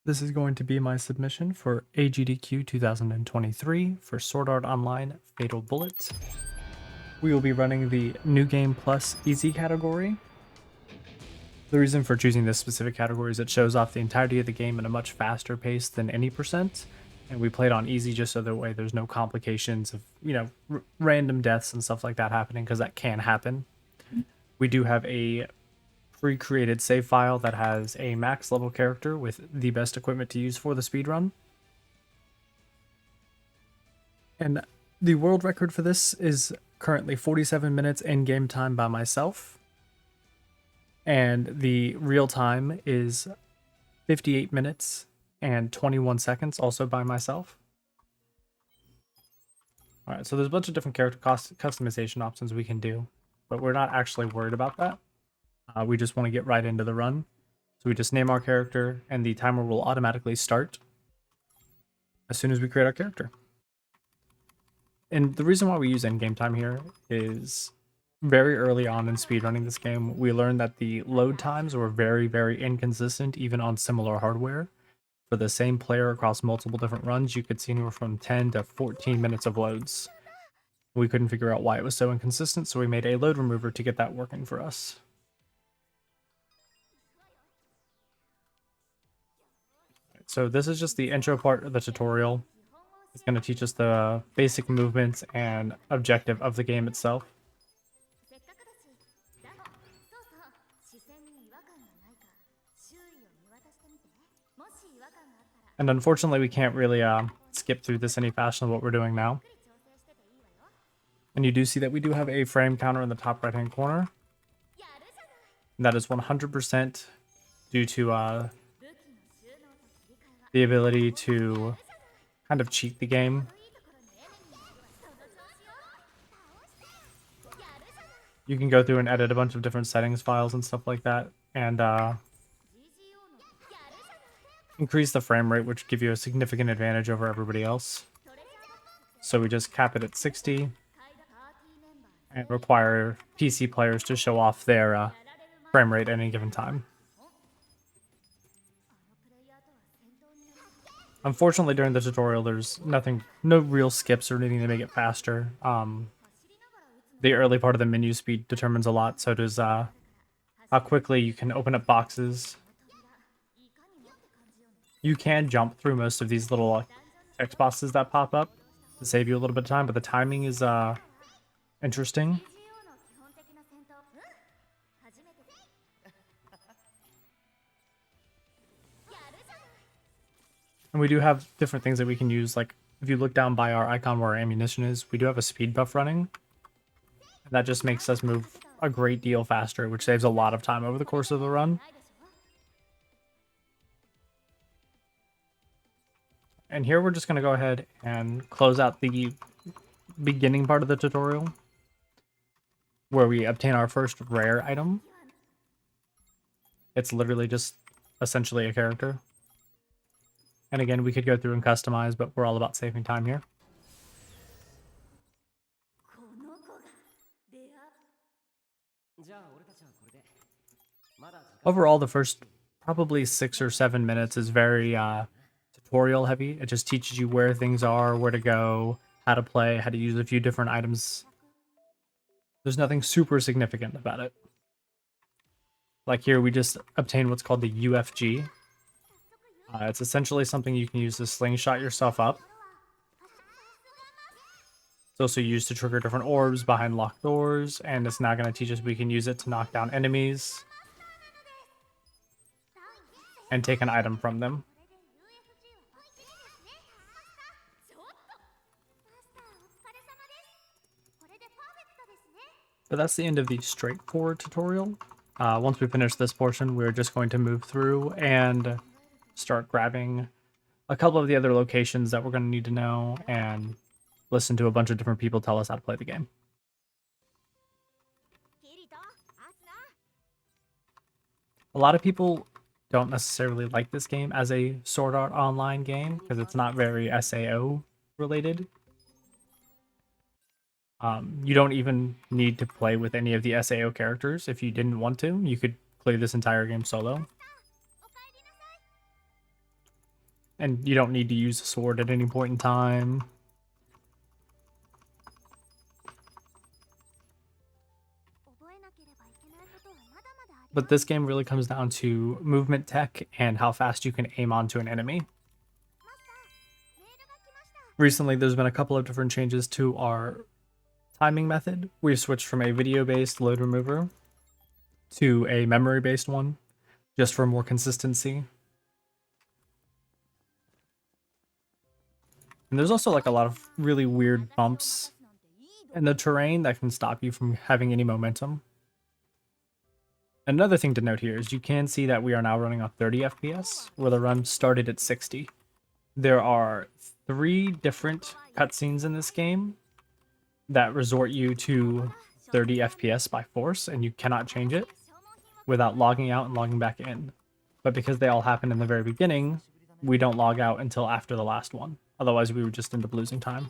This is going to be my submission for AGDQ 2023 for Sword Art Online Fatal Bullet. We will be running the New Game Plus Easy category. The reason for choosing this specific category is it shows off the entirety of the game at a much faster pace than any percent, and we played on easy just so that way there's no complications of, random deaths and stuff like that happening, because that can happen. We do have a pre-created save file that has a max level character with the best equipment to use for the speedrun. And the world record for this is currently 47 minutes in-game time by myself. And the real time is 58 minutes and 21 seconds also by myself. Alright, so there's a bunch of different character customization options we can do, but we're not actually worried about that. We just want to get right into the run. So we just name our character, and the timer will automatically start as soon as we create our character. And the reason why we use in-game time here is very early on in speedrunning this game, we learned that the load times were very, very inconsistent, even on similar hardware. For the same player across multiple different runs, you could see anywhere from 10 to 14 minutes of loads. We couldn't figure out why it was so inconsistent, so we made a load remover to get that working for us. So this is just the intro part of the tutorial. It's going to teach us the basic movements and objective of the game itself. And unfortunately, we can't really skip through this any faster than what we're doing now. And you do see that we do have a frame counter in the top right-hand corner. And that is 100% due to the ability to kind of cheat the game. You can go through and edit a bunch of different settings files and stuff like that, and increase the frame rate, which give you a significant advantage over everybody else. So we just cap it at 60 and require PC players to show off their frame rate at any given time. Unfortunately, during the tutorial, there's no real skips or anything to make it faster. The early part of the menu speed determines a lot, so does how quickly you can open up boxes. You can jump through most of these little text boxes that pop up to save you a little bit of time, but the timing is interesting. And we do have different things that we can use, like if you look down by our icon where our ammunition is, we do have a speed buff running. And that just makes us move a great deal faster, which saves a lot of time over the course of the run. And here we're just going to go ahead and close out the beginning part of the tutorial, where we obtain our first rare item. It's literally just essentially a character. And again, we could go through and customize, but we're all about saving time here. Overall, the first probably 6 or 7 minutes is very tutorial heavy. It just teaches you where things are, where to go, how to play, how to use a few different items. There's nothing super significant about it. Like here, we just obtain what's called the UFG. It's essentially something you can use to slingshot yourself up. It's also used to trigger different orbs behind locked doors, and it's now going to teach us we can use it to knock down enemies and take an item from them. But that's the end of the straightforward tutorial. Once we finish this portion, we're just going to move through and start grabbing a couple of the other locations that we're going to need to know and listen to a bunch of different people tell us how to play the game. A lot of people don't necessarily like this game as a Sword Art Online game because it's not very SAO related. You don't even need to play with any of the SAO characters if you didn't want to. You could play this entire game solo. and you don't need to use a sword at any point in time. But this game really comes down to movement tech and how fast you can aim onto an enemy. Recently, there's been a couple of different changes to our timing method. We've switched from a video-based load remover to a memory-based one, just for more consistency. And there's also like a lot of really weird bumps in the terrain that can stop you from having any momentum. Another thing to note here is you can see that we are now running on 30 FPS, where the run started at 60. There are 3 different cutscenes in this game that resort you to 30 FPS by force, and you cannot change it without logging out and logging back in. But because they all happen in the very beginning, we don't log out until after the last one. Otherwise, we would just end up losing time.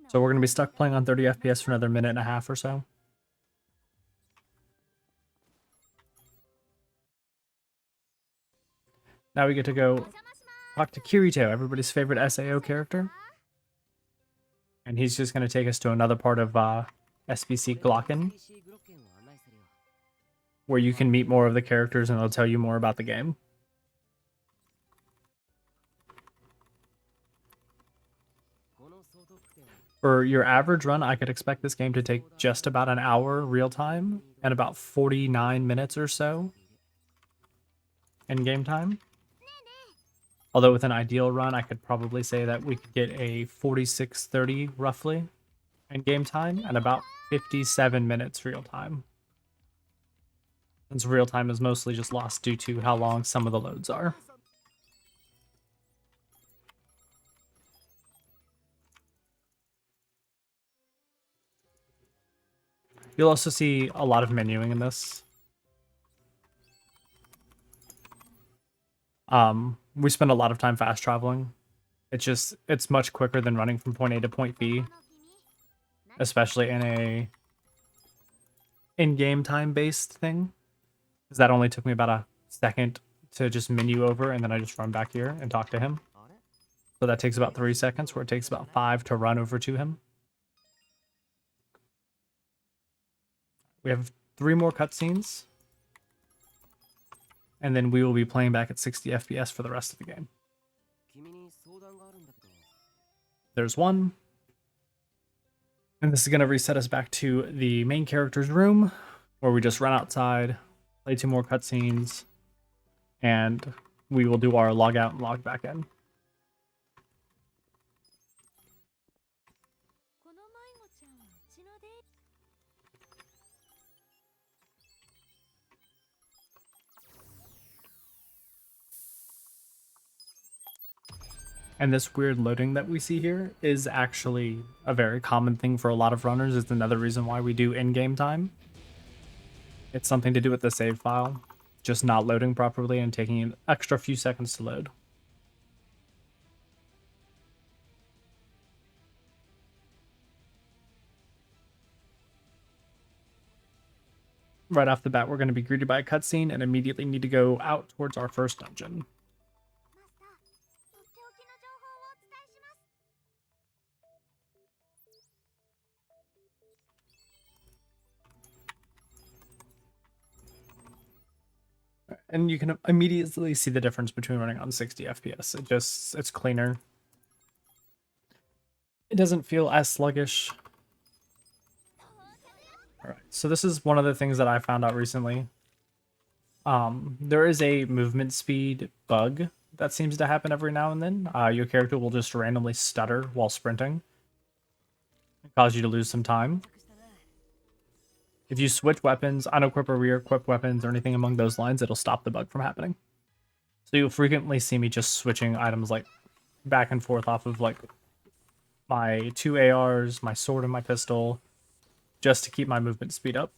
So we're going to be stuck playing on 30 FPS for another minute and a half or so. Now we get to go talk to Kirito, everybody's favorite SAO character. And he's just going to take us to another part of SBC Glocken, where you can meet more of the characters and it'll tell you more about the game. For your average run, I could expect this game to take just about an hour real time and about 49 minutes or so in game time. Although with an ideal run, I could probably say that we could get a 46-30 roughly in game time and about 57 minutes real time. Since real time is mostly just lost due to how long some of the loads are. You'll also see a lot of menuing in this. We spend a lot of time fast traveling. It's much quicker than running from point A to point B, especially in a in-game time based thing, because that only took me about a second to just menu over, and then I just run back here and talk to him. So that takes about 3 seconds, where it takes about 5 to run over to him. We have 3 more cutscenes, and then we will be playing back at 60 FPS for the rest of the game. There's one. And this is going to reset us back to the main character's room, where we just run outside, play 2 more cutscenes, and we will do our log out and log back in. And this weird loading that we see here is actually a very common thing for a lot of runners. It's another reason why we do in-game time. It's something to do with the save file, just not loading properly and taking an extra few seconds to load. Right off the bat, we're going to be greeted by a cutscene and immediately need to go out towards our first dungeon. And you can immediately see the difference between running on 60 FPS. It's cleaner. It doesn't feel as sluggish. Alright, so this is one of the things that I found out recently. There is a movement speed bug that seems to happen every now and then. Your character will just randomly stutter while sprinting and cause you to lose some time. If you switch weapons, unequip or re-equip weapons or anything along those lines, it'll stop the bug from happening. So you'll frequently see me just switching items like back and forth off of like my 2 ARs, my sword and my pistol, just to keep my movement speed up.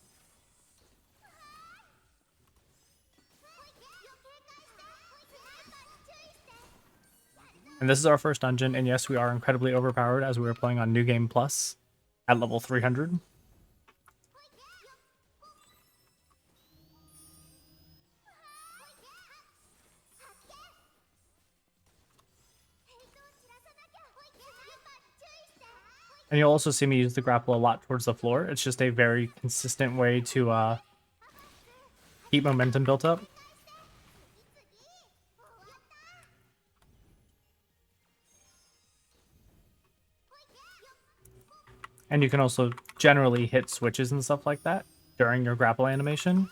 And this is our first dungeon, and yes, we are incredibly overpowered as we are playing on New Game Plus at level 300. And you'll also see me use the grapple a lot towards the floor. It's just a very consistent way to keep momentum built up. And you can also generally hit switches and stuff like that during your grapple animation.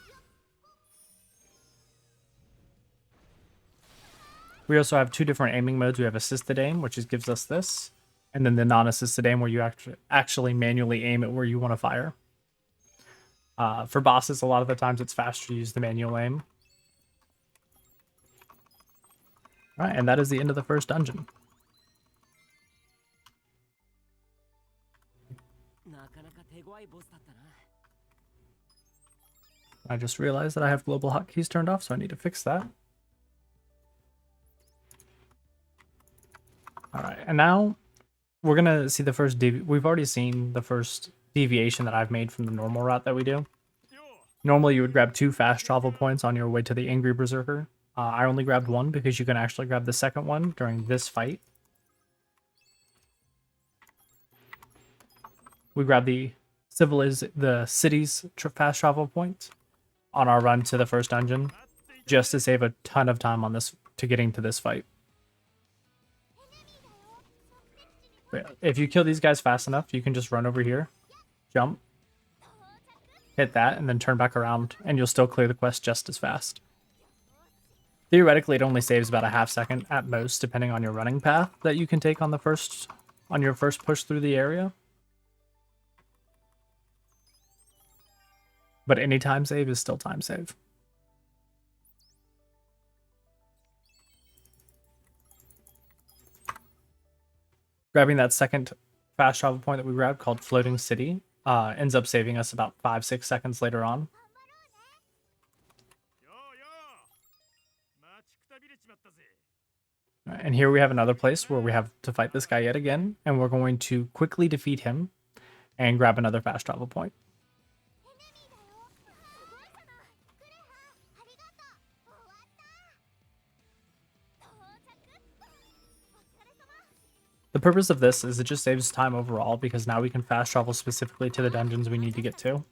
We also have two different aiming modes. We have assisted aim, which gives us this, and then the non-assisted aim where you actually manually aim at where you want to fire. For bosses, a lot of the times it's faster to use the manual aim. All right, and that is the end of the first dungeon. I just realized that I have global hotkeys turned off, so I need to fix that. All right, and now we're gonna see the first we've already seen the first deviation that I've made from the normal route that we do. Normally you would grab 2 fast travel points on your way to the Angry Berserker. I only grabbed 1 because you can actually grab the second one during this fight. We grab the city's fast travel point on our run to the first dungeon, just to save a ton of time on this to getting to this fight. If you kill these guys fast enough, you can just run over here, jump, hit that, and then turn back around, and you'll still clear the quest just as fast. Theoretically, it only saves about a half second at most, depending on your running path that you can take on your first push through the area. But any time save is still time save. Grabbing that second fast travel point that we grabbed called Floating City ends up saving us about 5-6 seconds later on. And here we have another place where we have to fight this guy yet again, and we're going to quickly defeat him and grab another fast travel point. The purpose of this is it just saves time overall, because now we can fast travel specifically to the dungeons we need to get to.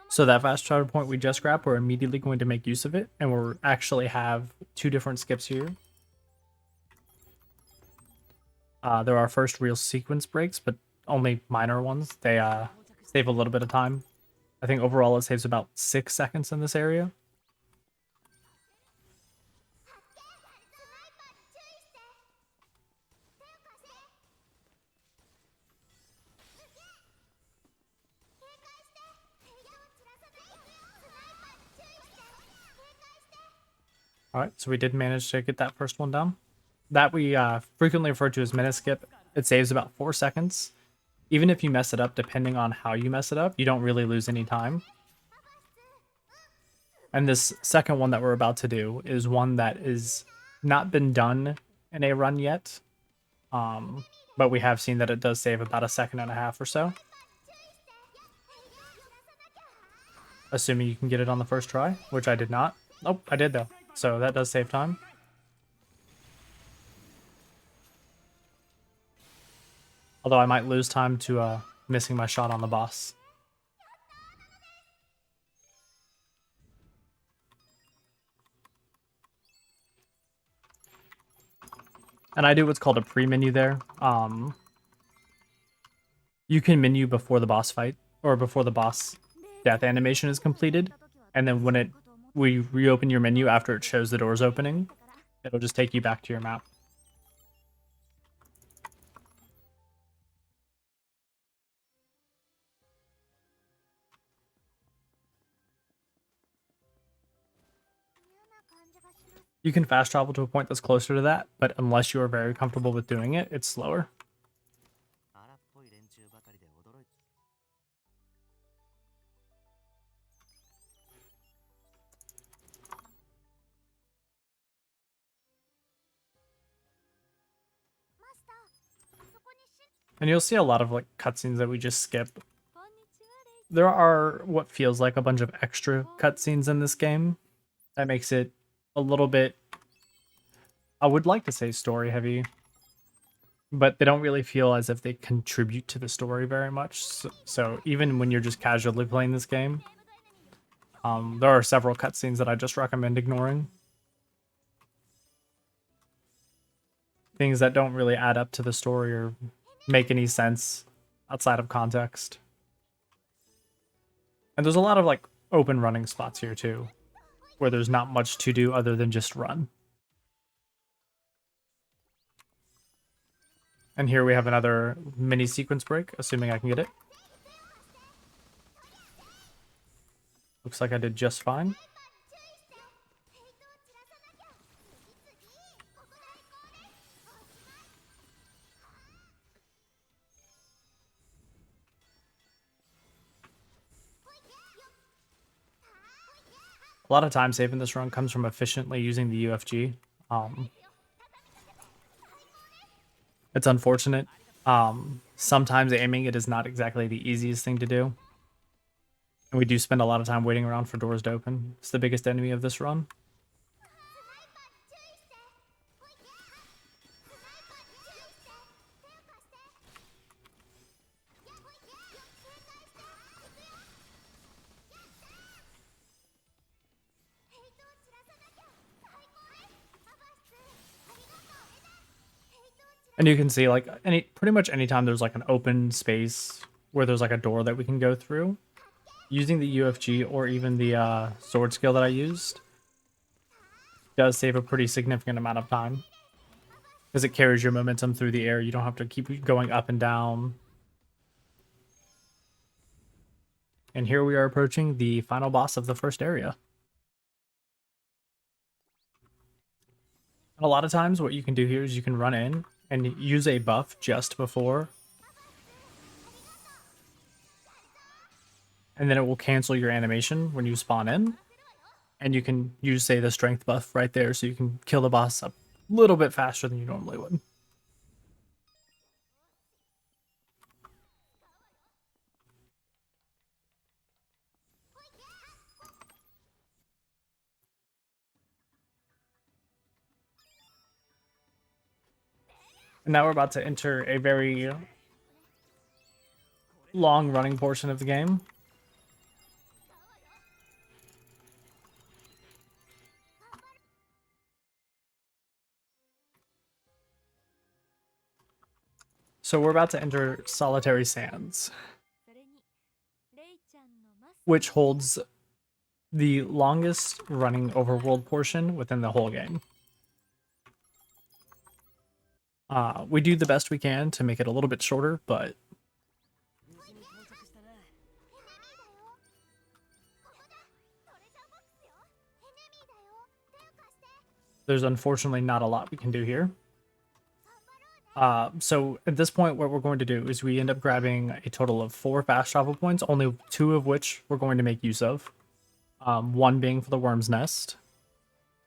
So that fast travel point we just grabbed, we're immediately going to make use of it, and we'll actually have 2 different skips here. There are first real sequence breaks, but only minor ones. They save a little bit of time. I think overall it saves about 6 seconds in this area. Alright, so we did manage to get that first one down. That we frequently refer to as minute skip. It saves about 4 seconds. Even if you mess it up, depending on how you mess it up, you don't really lose any time. And this second one that we're about to do is one that is not been done in a run yet. But we have seen that it does save about 1.5 seconds or so. Assuming you can get it on the first try, which I did not. Oh, I did though. So that does save time. Although I might lose time to missing my shot on the boss. And I do what's called a pre-menu there. You can menu before the boss fight, or before the boss death animation is completed. And then when we reopen your menu after it shows the doors opening, it'll just take you back to your map. You can fast travel to a point that's closer to that, but unless you are very comfortable with doing it, it's slower. And you'll see a lot of like cutscenes that we just skip. There are what feels like a bunch of extra cutscenes in this game that makes it a little bit, I would like to say story heavy, but they don't really feel as if they contribute to the story very much. So even when you're just casually playing this game, there are several cutscenes that I just recommend ignoring. Things that don't really add up to the story or make any sense outside of context. And there's a lot of like open running spots here too, where there's not much to do other than just run. And here we have another mini sequence break, assuming I can get it. Looks like I did just fine. A lot of time saving this run comes from efficiently using the UFG. It's unfortunate. Sometimes aiming it is not exactly the easiest thing to do. And we do spend a lot of time waiting around for doors to open. It's the biggest enemy of this run. And you can see like pretty much anytime there's like an open space where there's like a door that we can go through, using the UFG or even the sword skill that I used does save a pretty significant amount of time because it carries your momentum through the air. You don't have to keep going up and down. And here we are approaching the final boss of the first area. And a lot of times what you can do here is you can run in and use a buff just before, and then it will cancel your animation when you spawn in. And you can use, say, the strength buff right there, so you can kill the boss a little bit faster than you normally would. And now we're about to enter a very long running portion of the game. So we're about to enter Solitary Sands, which holds the longest running overworld portion within the whole game. We do the best we can to make it a little bit shorter, but there's unfortunately not a lot we can do here. So at this point, what we're going to do is we end up grabbing a total of 4 fast travel points, only 2 of which we're going to make use of. One being for the Worm's Nest,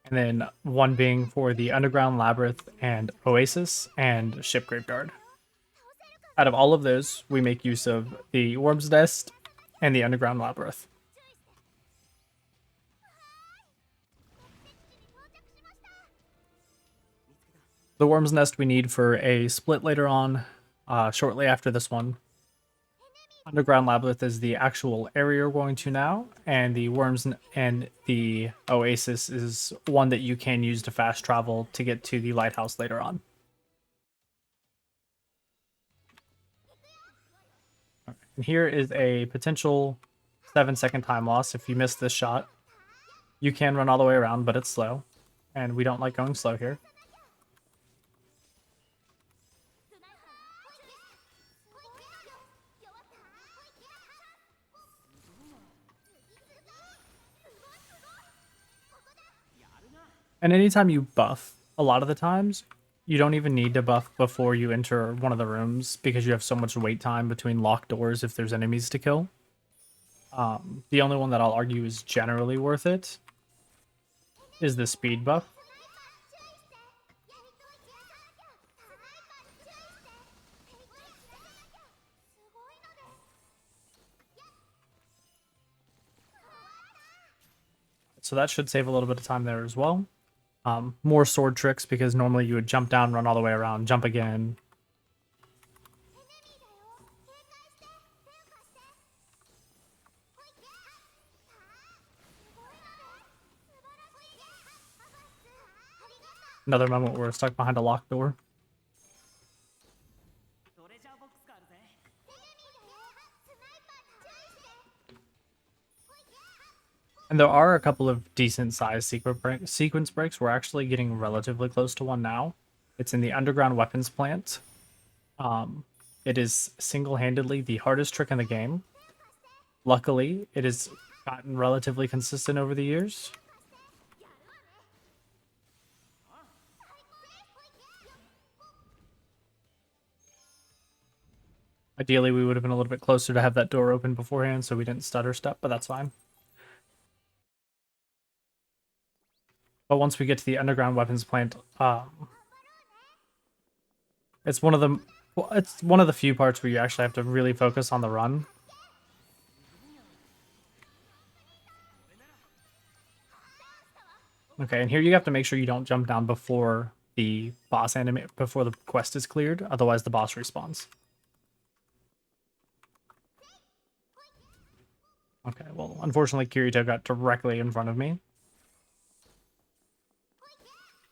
and then one being for the Underground Labyrinth and Oasis and Ship Graveyard. Out of all of those, we make use of the Worm's Nest and the Underground Labyrinth. The Worm's Nest we need for a split later on, shortly after this one. Underground Labyrinth is the actual area we're going to now, and the Worms and the Oasis is one that you can use to fast travel to get to the lighthouse later on. And here is a potential 7-second time loss. If you miss this shot, you can run all the way around, but it's slow, and we don't like going slow here. And anytime you buff, a lot of the times, you don't even need to buff before you enter one of the rooms because you have so much wait time between locked doors if there's enemies to kill. The only one that I'll argue is generally worth it is the speed buff. so that should save a little bit of time there as well. More sword tricks, because normally you would jump down, run all the way around, jump again. Another moment where we're stuck behind a locked door. And there are a couple of decent sized sequence breaks. We're actually getting relatively close to one now. It's in the underground weapons plant. It is single-handedly the hardest trick in the game. Luckily, it has gotten relatively consistent over the years. Ideally, we would have been a little bit closer to have that door open beforehand so we didn't stutter step, but that's fine. But once we get to the underground weapons plant, it's one of the few parts where you actually have to really focus on the run. Okay, and here you have to make sure you don't jump down before the boss before the quest is cleared, otherwise the boss respawns. Okay, well, unfortunately Kirito got directly in front of me.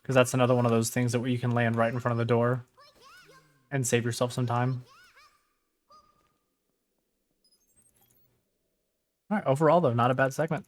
Because that's another one of those things that you can land right in front of the door and save yourself some time. Alright, overall though, not a bad segment.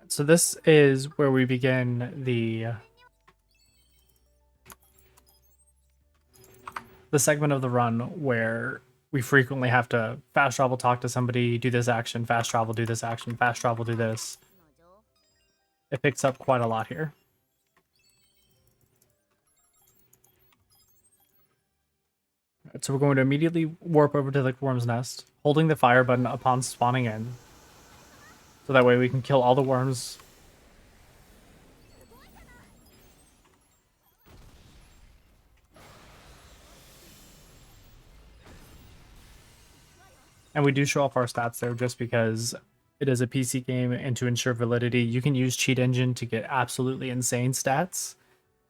So this is where we begin the segment of the run where we frequently have to fast travel, talk to somebody, do this action, fast travel, do this action, fast travel, do this. It picks up quite a lot here. Right, so we're going to immediately warp over to the worm's nest, holding the fire button upon spawning in. So that way we can kill all the worms. And we do show off our stats there just because it is a PC game, and to ensure validity, you can use Cheat Engine to get absolutely insane stats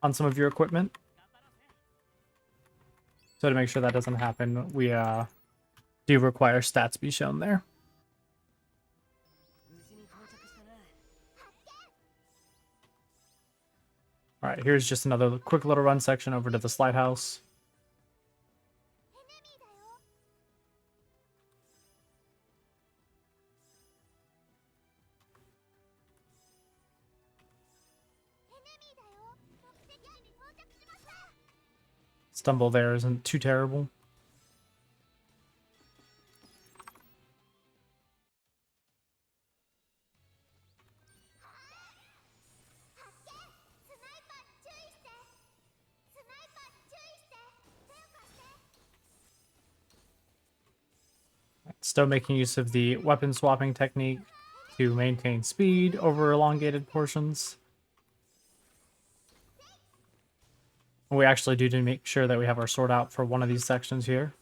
on some of your equipment. So to make sure that doesn't happen, we do require stats be shown there. Alright, here's just another quick little run section over to the slide house. Stumble there isn't too terrible. Still making use of the weapon swapping technique to maintain speed over elongated portions. We actually do to make sure that we have our sword out for one of these sections here.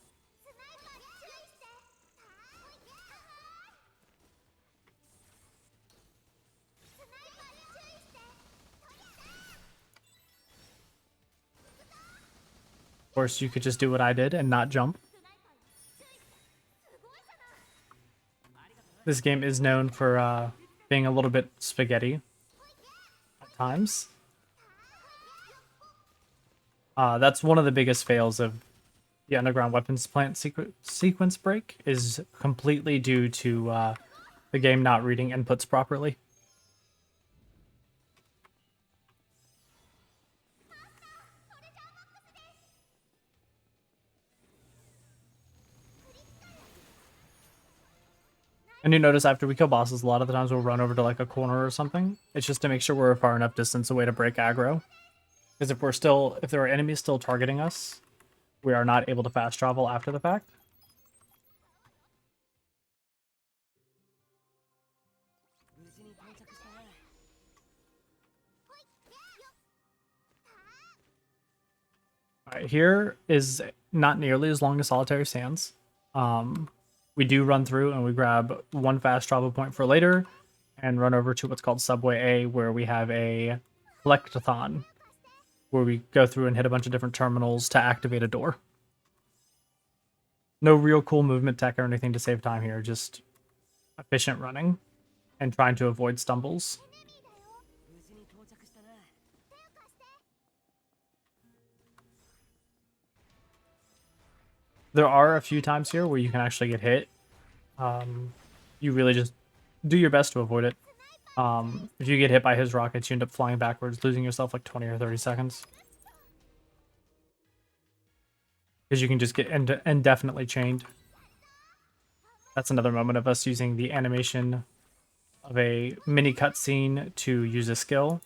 Of course, you could just do what I did and not jump. This game is known for being a little bit spaghetti at times. That's one of the biggest fails of the underground weapons plant sequence break, is completely due to the game not reading inputs properly. And you notice after we kill bosses, a lot of the times we'll run over to like a corner or something. It's just to make sure we're a far enough distance away to break aggro. Because if there are enemies still targeting us, we are not able to fast travel after the fact. Alright, here is not nearly as long as Solitary Sands. We do run through and we grab one fast travel point for later and run over to what's called Subway A, where we have a collectathon, where we go through and hit a bunch of different terminals to activate a door. No real cool movement tech or anything to save time here, just efficient running and trying to avoid stumbles. There are a few times here where you can actually get hit. You really just do your best to avoid it. If you get hit by his rockets, you end up flying backwards, losing yourself like 20 or 30 seconds. Because you can just get indefinitely chained. That's another moment of us using the animation of a mini cutscene to use a skill.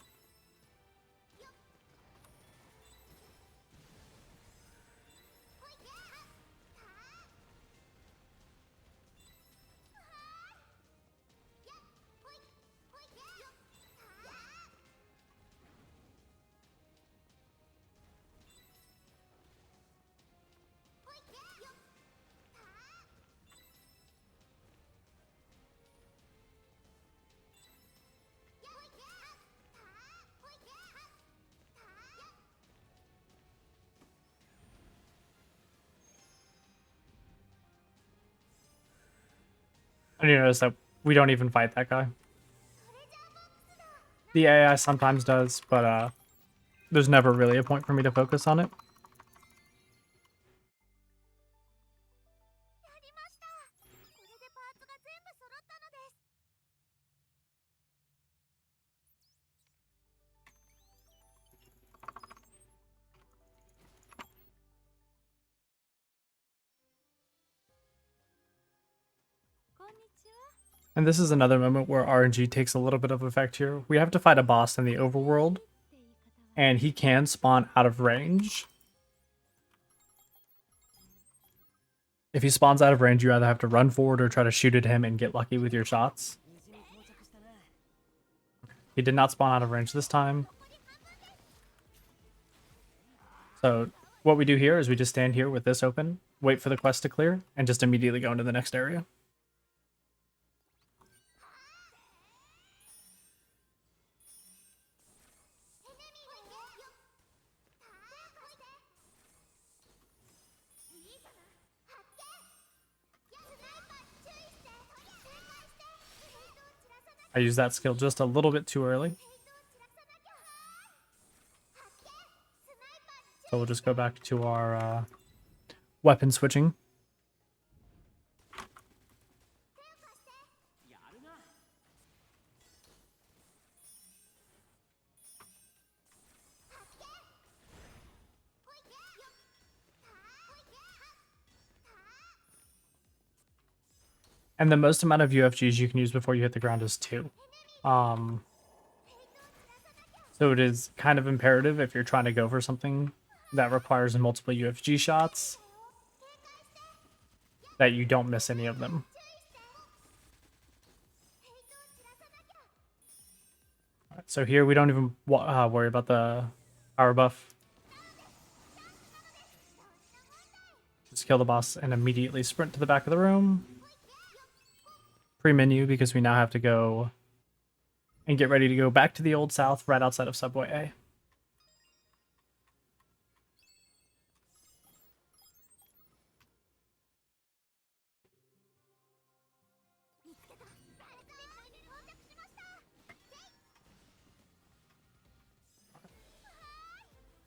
And you notice that we don't even fight that guy. The AI sometimes does, but there's never really a point for me to focus on it. And this is another moment where RNG takes a little bit of effect here. We have to fight a boss in the overworld, and he can spawn out of range. If he spawns out of range, you either have to run forward or try to shoot at him and get lucky with your shots. He did not spawn out of range this time. So what we do here is we just stand here with this open, wait for the quest to clear, and just immediately go into the next area. I used that skill just a little bit too early. So we'll just go back to our weapon switching. And the most amount of UFGs you can use before you hit the ground is 2. So it is kind of imperative if you're trying to go for something that requires multiple UFG shots that you don't miss any of them. All right, so here we don't even worry about the power buff. Just kill the boss and immediately sprint to the back of the room. Pre-menu, because we now have to go and get ready to go back to the Old South right outside of Subway A.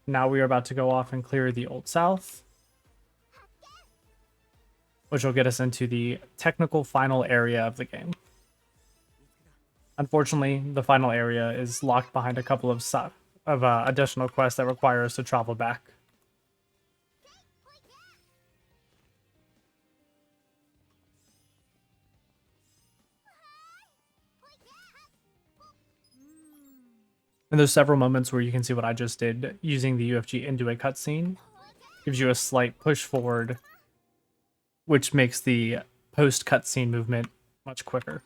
Now we are about to go off and clear the Old South, which will get us into the technical final area of the game. Unfortunately, the final area is locked behind a couple of additional quests that require us to travel back. And there's several moments where you can see what I just did using the UFG into a cutscene. Gives you a slight push forward, which makes the post cutscene movement much quicker.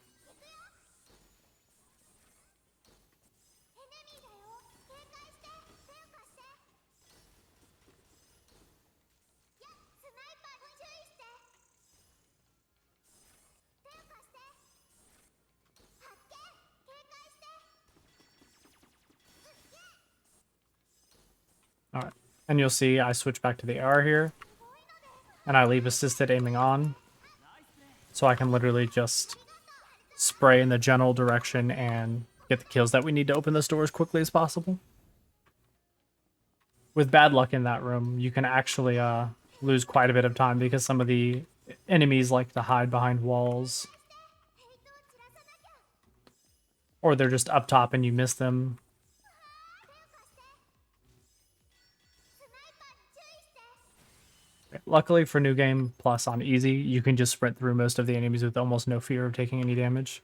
And you'll see I switch back to the AR here, and I leave assisted aiming on, so I can literally just spray in the general direction and get the kills that we need to open this door as quickly as possible. With bad luck in that room, you can actually lose quite a bit of time because some of the enemies like to hide behind walls, or they're just up top and you miss them. Luckily for New Game Plus on easy, you can just sprint through most of the enemies with almost no fear of taking any damage.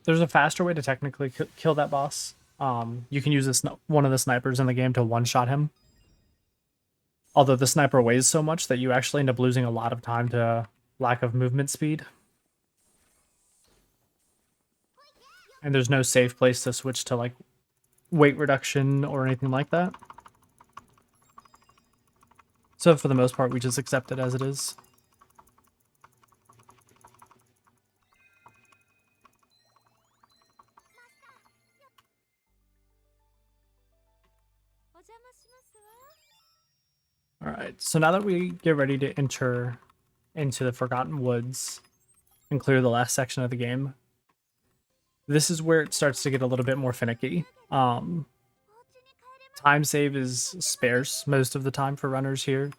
There's a faster way to technically kill that boss. You can use one of the snipers in the game to one-shot him. Although the sniper weighs so much that you actually end up losing a lot of time to lack of movement speed. And there's no safe place to switch to like weight reduction or anything like that. So for the most part, we just accept it as it is. Alright, so now that we get ready to enter into the Forgotten Woods and clear the last section of the game, this is where it starts to get a little bit more finicky. Time save is sparse most of the time for runners here,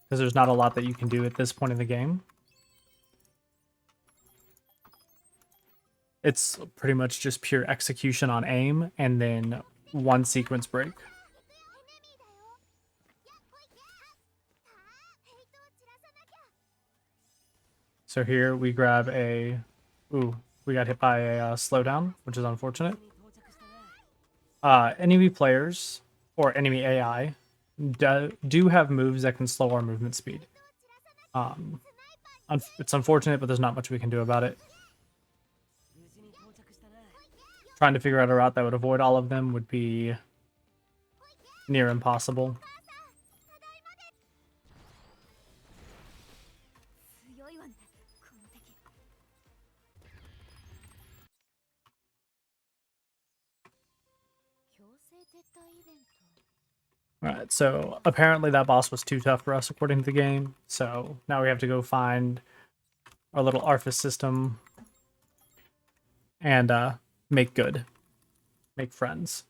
because there's not a lot that you can do at this point in the game. It's pretty much just pure execution on aim, and then one sequence break. So here we grab a... Ooh, we got hit by a slowdown, which is unfortunate. Enemy players, or enemy AI, do have moves that can slow our movement speed. It's unfortunate, but there's not much we can do about it. Trying to figure out a route that would avoid all of them would be near impossible. Alright, so apparently that boss was too tough for us according to the game, so now we have to go find our little Arthas system and make good. Make friends.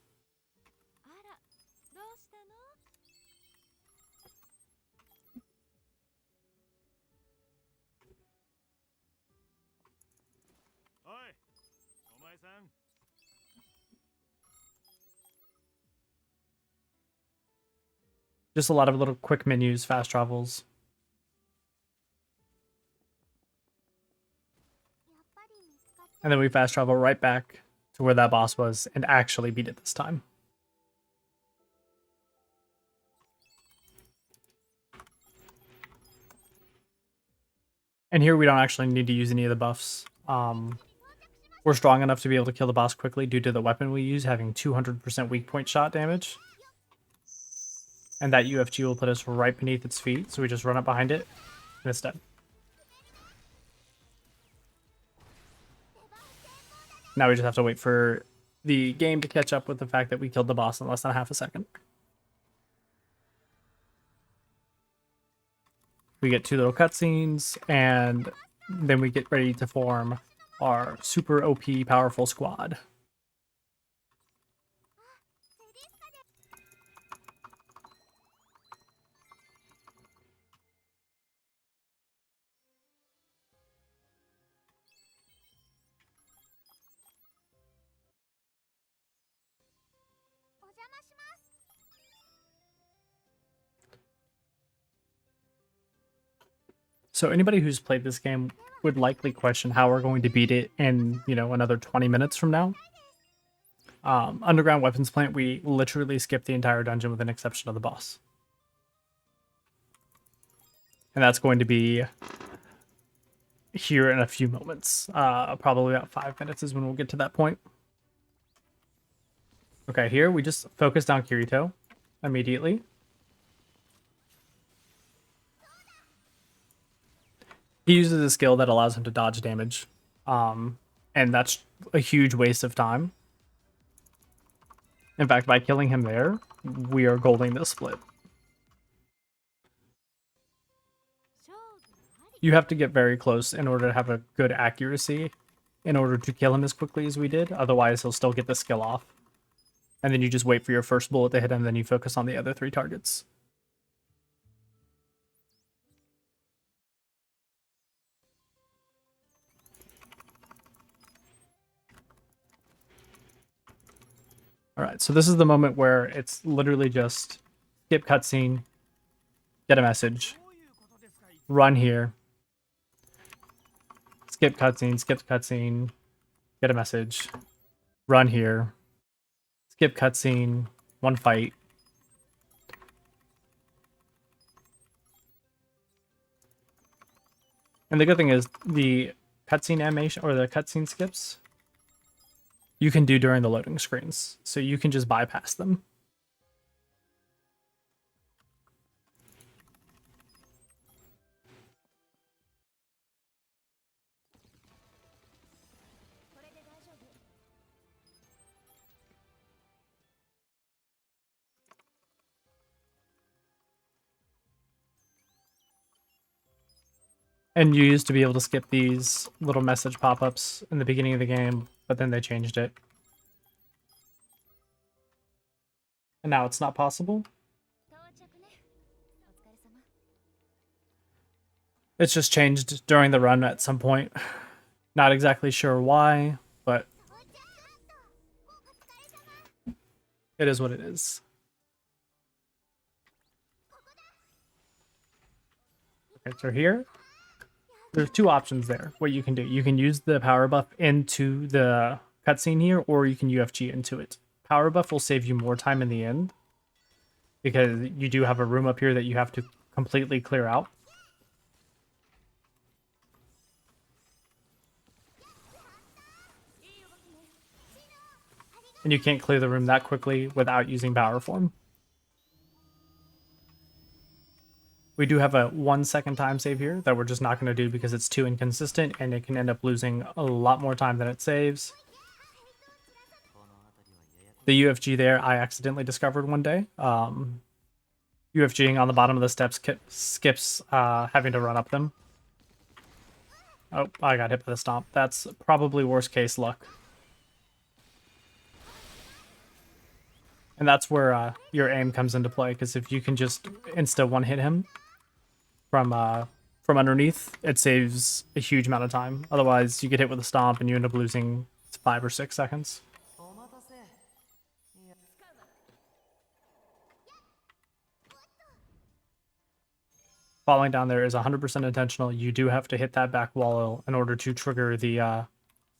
Just a lot of little quick menus, fast travels. And then we fast travel right back to where that boss was and actually beat it this time. And here we don't actually need to use any of the buffs. We're strong enough to be able to kill the boss quickly due to the weapon we use having 200% weak point shot damage. And that UFG will put us right beneath its feet, so we just run up behind it, and it's dead. Now we just have to wait for the game to catch up with the fact that we killed the boss in less than half a second. We get 2 little cutscenes, and then we get ready to form our super OP powerful squad. So anybody who's played this game would likely question how we're going to beat it in, another 20 minutes from now. Underground Weapons Plant, we literally skip the entire dungeon with an exception of the boss. And that's going to be here in a few moments. Probably about 5 minutes is when we'll get to that point. Okay, here we just focus down Kirito immediately. He uses a skill that allows him to dodge damage. And that's a huge waste of time. In fact, by killing him there, we are golding this split. You have to get very close in order to have a good accuracy in order to kill him as quickly as we did. Otherwise, he'll still get the skill off. And then you just wait for your first bullet to hit him, then you focus on the other 3 targets. Alright, so this is the moment where it's literally just skip cutscene, get a message, run here, skip cutscene, get a message, run here, skip cutscene, 1 fight. And the good thing is the cutscene animation or the cutscene skips you can do during the loading screens, so you can just bypass them. And you used to be able to skip these little message pop-ups in the beginning of the game, but then they changed it. And now it's not possible. It's just changed during the run at some point. Not exactly sure why, but it is what it is. Okay, so here, there's 2 options there. What you can do, you can use the power buff into the cutscene here, or you can UFG into it. Power buff will save you more time in the end, because you do have a room up here that you have to completely clear out. And you can't clear the room that quickly without using power form. We do have a 1 second time save here that we're just not going to do because it's too inconsistent and it can end up losing a lot more time than it saves. The UFG there I accidentally discovered one day. UFGing on the bottom of the steps skips having to run up them. Oh, I got hit by the stomp. That's probably worst case luck. And that's where your aim comes into play, because if you can just insta one hit him from underneath, it saves a huge amount of time. Otherwise, you get hit with a stomp and you end up losing 5 or 6 seconds. Falling down there is 100% intentional. You do have to hit that back wall in order to trigger the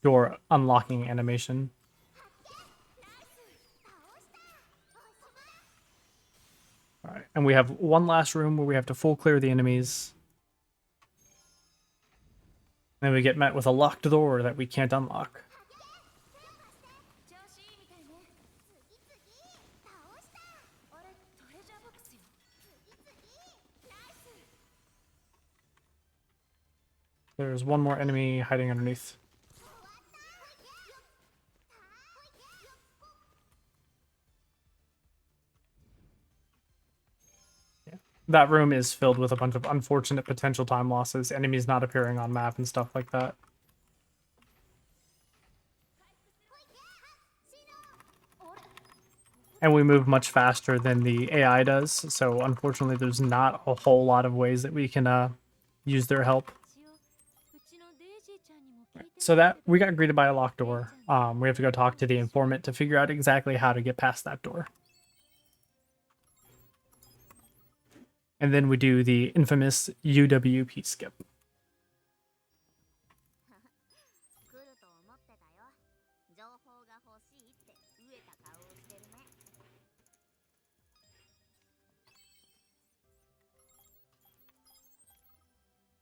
door unlocking animation. Alright, and we have one last room where we have to full clear the enemies. Then we get met with a locked door that we can't unlock. There's one more enemy hiding underneath. That room is filled with a bunch of unfortunate potential time losses, enemies not appearing on map and stuff like that. And we move much faster than the AI does, so unfortunately there's not a whole lot of ways that we can use their help. So that we got greeted by a locked door. We have to go talk to the informant to figure out exactly how to get past that door. And then we do the infamous UWP skip.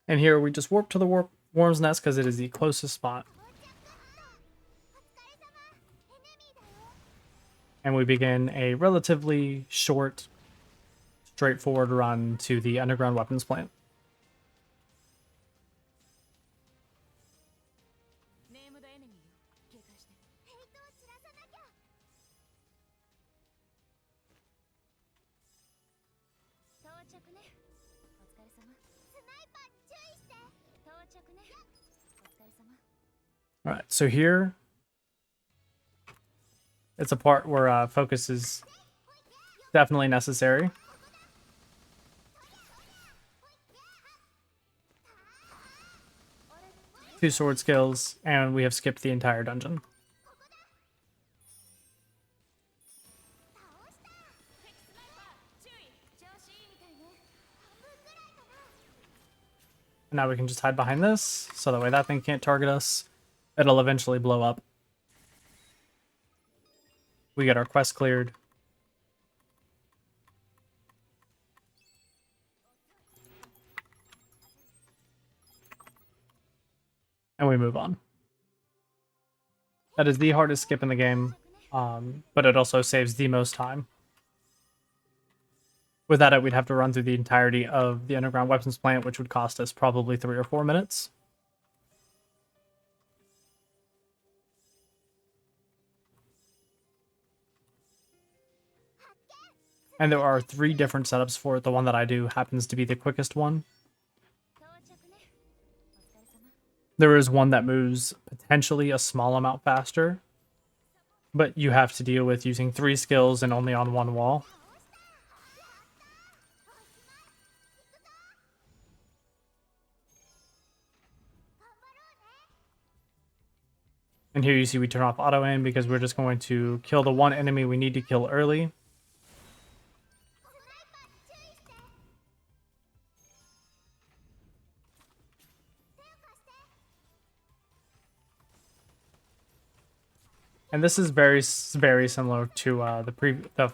And here we just warp to the Worm's Nest because it is the closest spot. And we begin a relatively short, straightforward run to the underground weapons plant. Alright, so here, it's a part where focus is definitely necessary. Two sword skills, and we have skipped the entire dungeon. And now we can just hide behind this, so that way that thing can't target us. It'll eventually blow up. We get our quest cleared. And we move on. That is the hardest skip in the game, but it also saves the most time. Without it, we'd have to run through the entirety of the underground weapons plant, which would cost us probably 3 or 4 minutes. And there are 3 different setups for it. The one that I do happens to be the quickest one. There is one that moves potentially a small amount faster, but you have to deal with using 3 skills and only on 1 wall. And here you see we turn off auto aim because we're just going to kill the one enemy we need to kill early. And this is very similar to the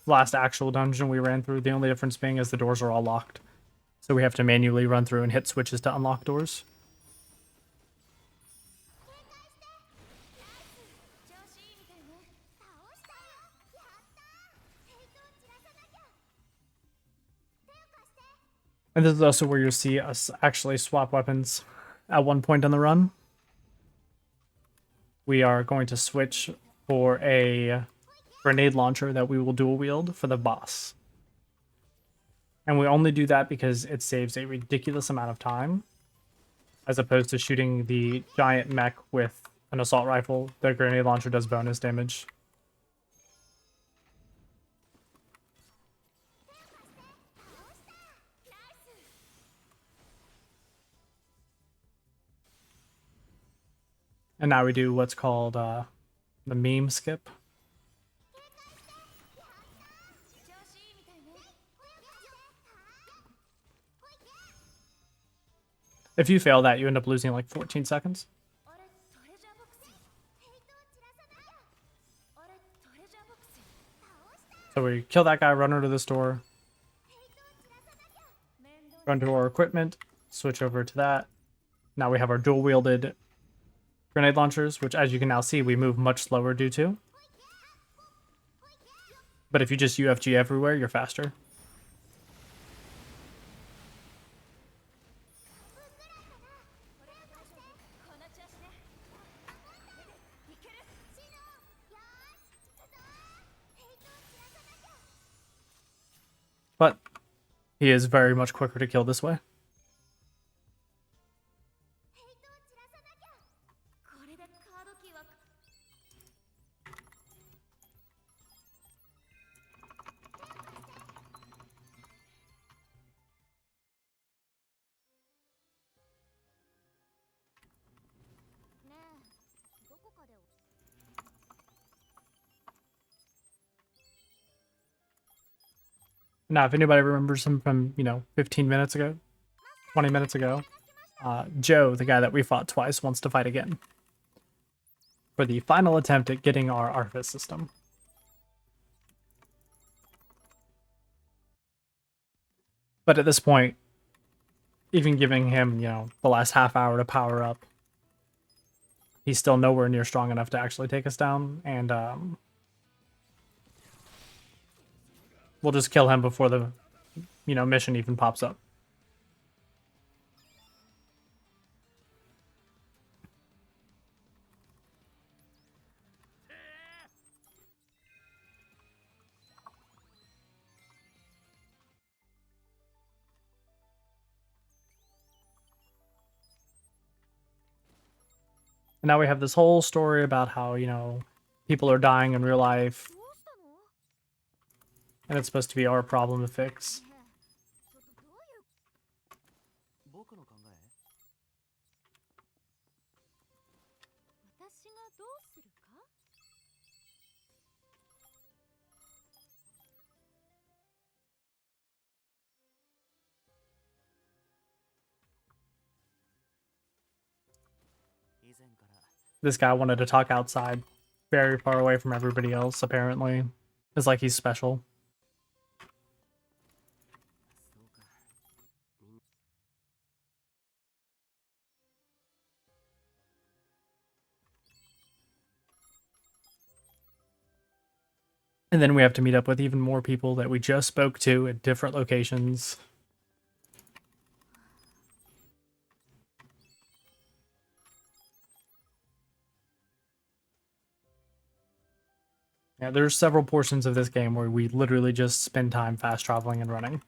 last actual dungeon we ran through. The only difference being is the doors are all locked. So we have to manually run through and hit switches to unlock doors. And this is also where you'll see us actually swap weapons at one point on the run. We are going to switch for a grenade launcher that we will dual wield for the boss. And we only do that because it saves a ridiculous amount of time, as opposed to shooting the giant mech with an assault rifle. The grenade launcher does bonus damage. And now we do what's called the meme skip. If you fail that, you end up losing like 14 seconds. So we kill that guy, run under this door, run to our equipment, switch over to that. Now we have our dual wielded grenade launchers, which as you can now see, we move much slower due to. But if you just UFG everywhere, you're faster. But he is very much quicker to kill this way. Now, if anybody remembers him from, 15 minutes ago, 20 minutes ago, Joe, the guy that we fought twice, wants to fight again for the final attempt at getting our Arthas system. But at this point, even giving him, the last half hour to power up, he's still nowhere near strong enough to actually take us down, and we'll just kill him before the, mission even pops up. And now we have this whole story about how, you know, people are dying in real life, and it's supposed to be our problem to fix. This guy wanted to talk outside, very far away from everybody else, apparently. It's like he's special. And then we have to meet up with even more people that we just spoke to at different locations. Yeah, there's several portions of this game where we literally just spend time fast traveling and running.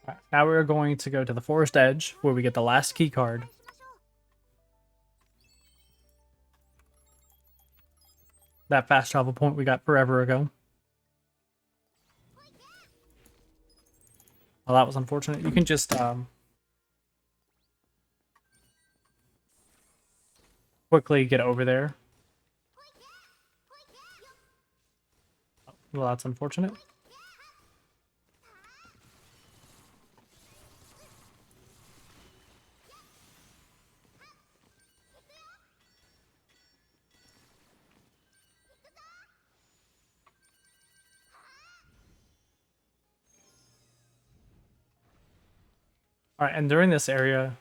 Right, now we're going to go to the forest edge where we get the last key card. That fast travel point we got forever ago. Well, that was unfortunate. You can just quickly get over there. Well, that's unfortunate. All right, and during this area,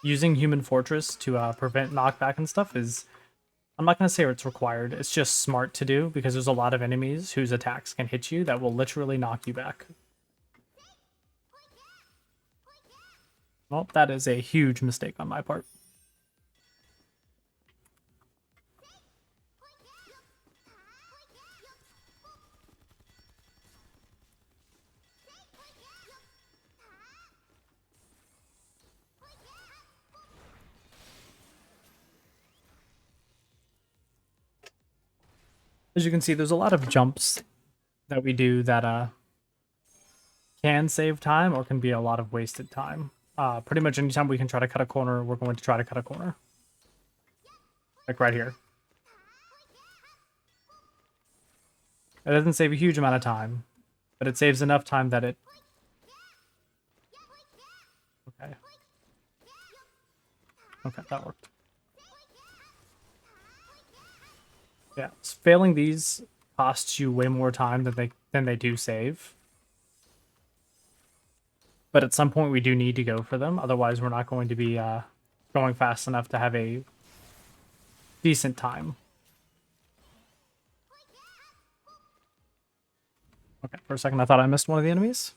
using Human Fortress to prevent knockback and stuff is, I'm not going to say it's required, it's just smart to do because there's a lot of enemies whose attacks can hit you that will literally knock you back. Well, that is a huge mistake on my part. As you can see, there's a lot of jumps that we do that can save time or can be a lot of wasted time. Pretty much anytime we can try to cut a corner, we're going to try to cut a corner. Like right here. It doesn't save a huge amount of time, but it saves enough time that it... Okay. Okay, that worked. Yeah, failing these costs you way more time than they do save. But at some point we do need to go for them, otherwise we're not going to be going fast enough to have a decent time. Okay, for a second I thought I missed one of the enemies.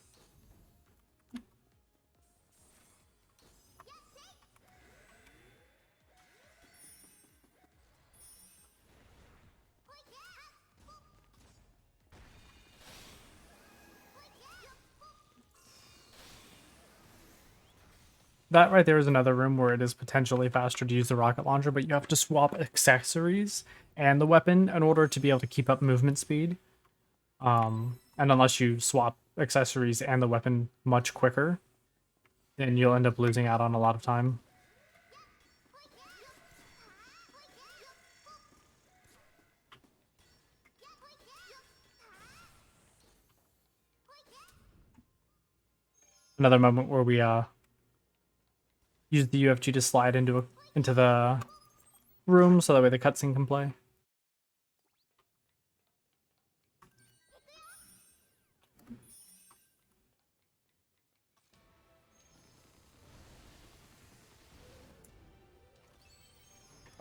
That right there is another room where it is potentially faster to use the rocket launcher, but you have to swap accessories and the weapon in order to be able to keep up movement speed. And unless you swap accessories and the weapon much quicker, then you'll end up losing out on a lot of time. Another moment where we use the UFG to slide into the room so that way the cutscene can play.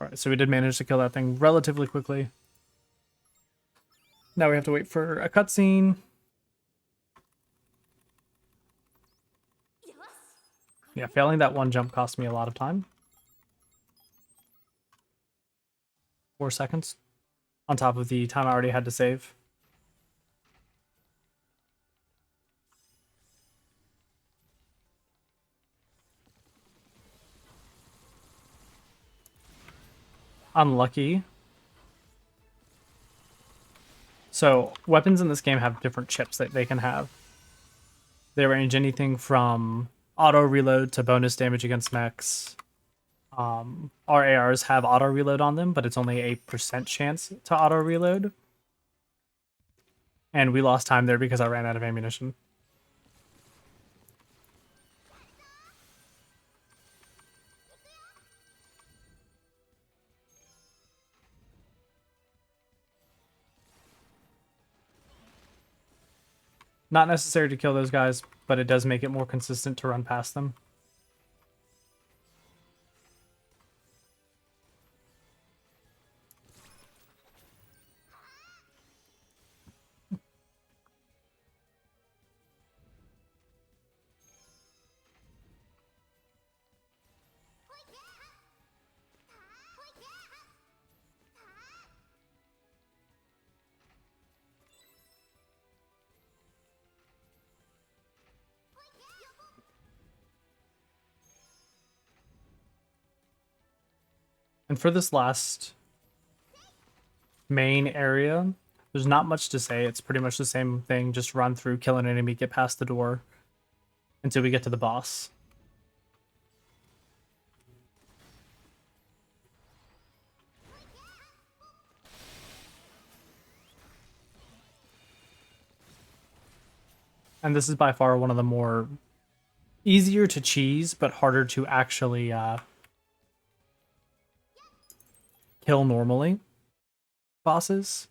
Alright, so we did manage to kill that thing relatively quickly. Now we have to wait for a cutscene. Yeah, failing that one jump cost me a lot of time. 4 seconds. on top of the time I already had to save. Unlucky. So weapons in this game have different chips that they can have. They range anything from auto reload to bonus damage against mechs. Our ARs have auto reload on them, but it's only a % chance to auto reload. And we lost time there because I ran out of ammunition. Not necessary to kill those guys, but it does make it more consistent to run past them. And for this last main area, there's not much to say. It's pretty much the same thing. Just run through, kill an enemy, get past the door until we get to the boss. And this is by far one of the more easier to cheese, but harder to actually kill normally bosses.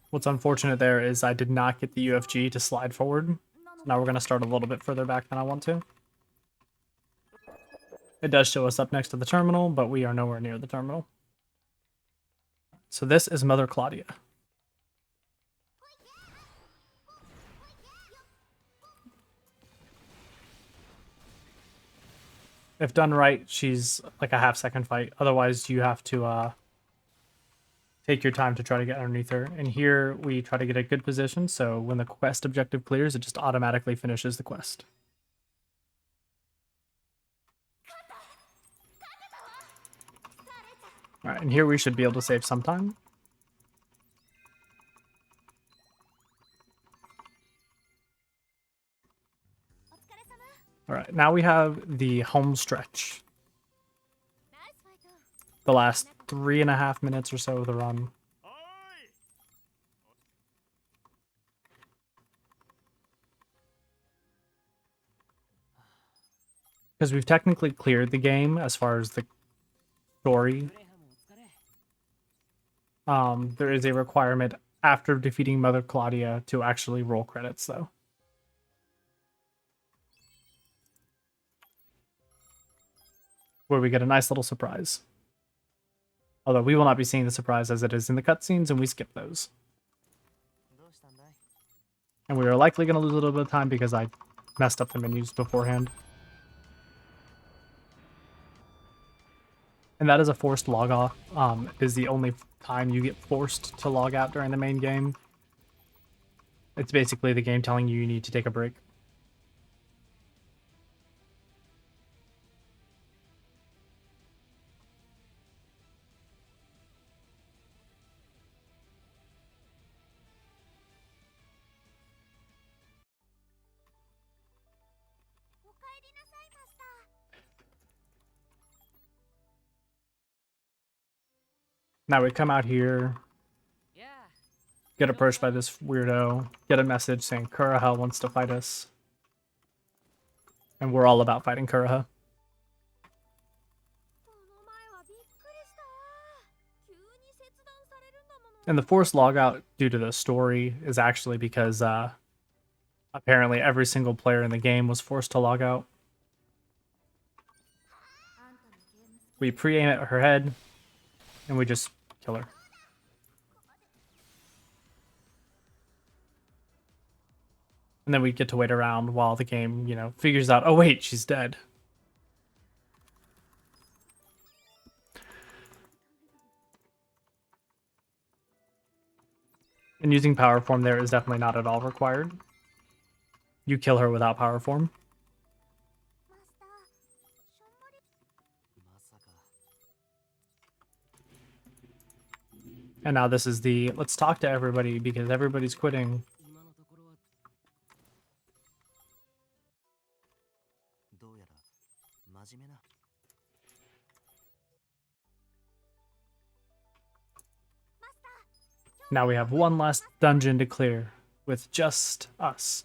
What's unfortunate there is I did not get the UFG to slide forward. So now we're going to start a little bit further back than I want to. It does show us up next to the terminal, but we are nowhere near the terminal. So this is Mother Claudia. If done right, she's like a half-second fight. Otherwise, you have to take your time to try to get underneath her. And here, we try to get a good position, so when the quest objective clears, it just automatically finishes the quest. Alright, and here we should be able to save some time. Alright, now we have the home stretch. The last 3.5 minutes or so of the run. Because we've technically cleared the game as far as the story. There is a requirement after defeating Mother Claudia to actually roll credits, though. Where we get a nice little surprise. Although we will not be seeing the surprise as it is in the cutscenes, and we skip those. And we are likely going to lose a little bit of time because I messed up the menus beforehand. And that is a forced log off. Is the only time you get forced to log out during the main game. It's basically the game telling you need to take a break. Now we come out here, get approached by this weirdo, get a message saying Kuraha wants to fight us. And we're all about fighting Kuraha. And the forced logout due to the story is actually because apparently every single player in the game was forced to log out. We pre-aim at her head, and we just kill her. And then we'd get to wait around while the game, you know, figures out, oh wait, she's dead. And using power form there is definitely not at all required. You kill her without power form. And now this is the let's talk to everybody because everybody's quitting. Now we have one last dungeon to clear with just us.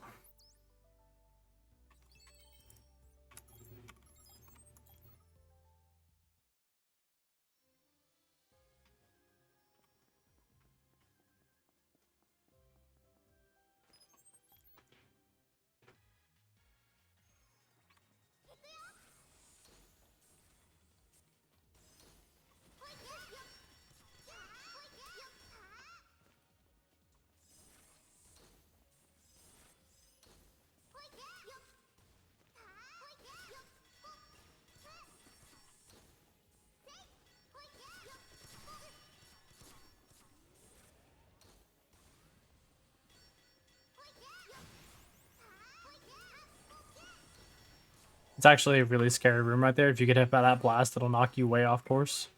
It's actually a really scary room right there. If you get hit by that blast, it'll knock you way off course.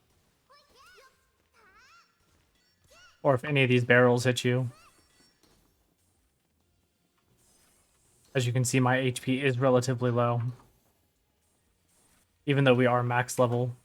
Or if any of these barrels hit you. As you can see, my HP is relatively low. Even though we are max level.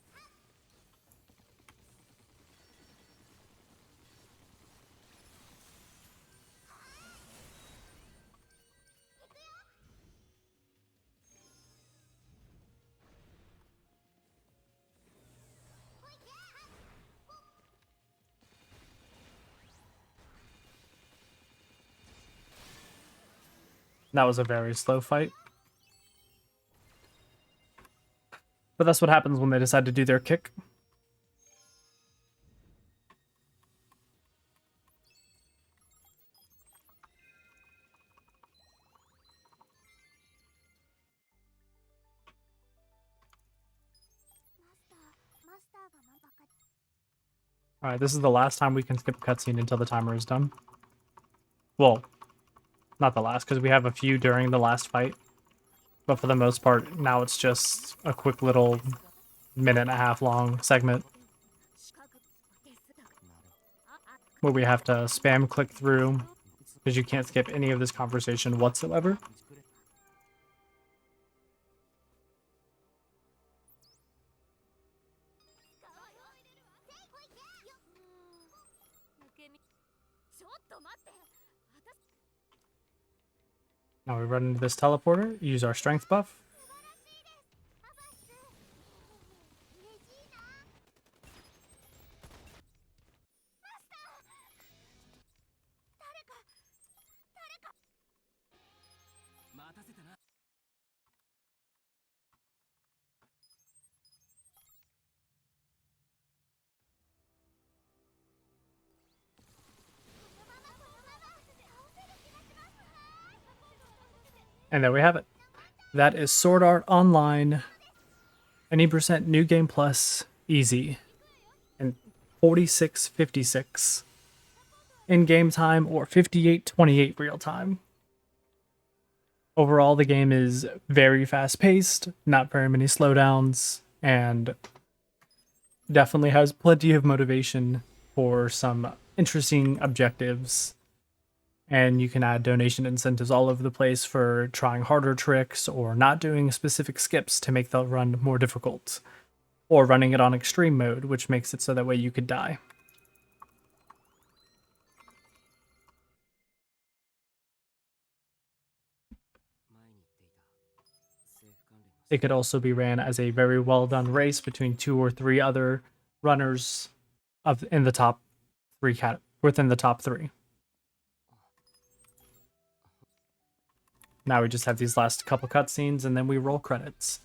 That was a very slow fight. But that's what happens when they decide to do their kick. Alright, this is the last time we can skip a cutscene until the timer is done. Well, not the last, because we have a few during the last fight. But for the most part, now it's just a quick little minute-and-a-half long segment where we have to spam click through because you can't skip any of this conversation whatsoever. Now we run into this teleporter, use our strength buff. And there we have it. That is Sword Art Online, any percent New Game Plus, easy, and 46.56 in-game time or 58.28 real time. Overall, the game is very fast-paced, not very many slowdowns, and definitely has plenty of motivation for some interesting objectives. And you can add donation incentives all over the place for trying harder tricks or not doing specific skips to make the run more difficult. Or running it on extreme mode, which makes it so that way you could die. It could also be ran as a very well done race between 2 or 3 other runners in the top 3 within the top 3. Now we just have these last couple cutscenes and then we roll credits.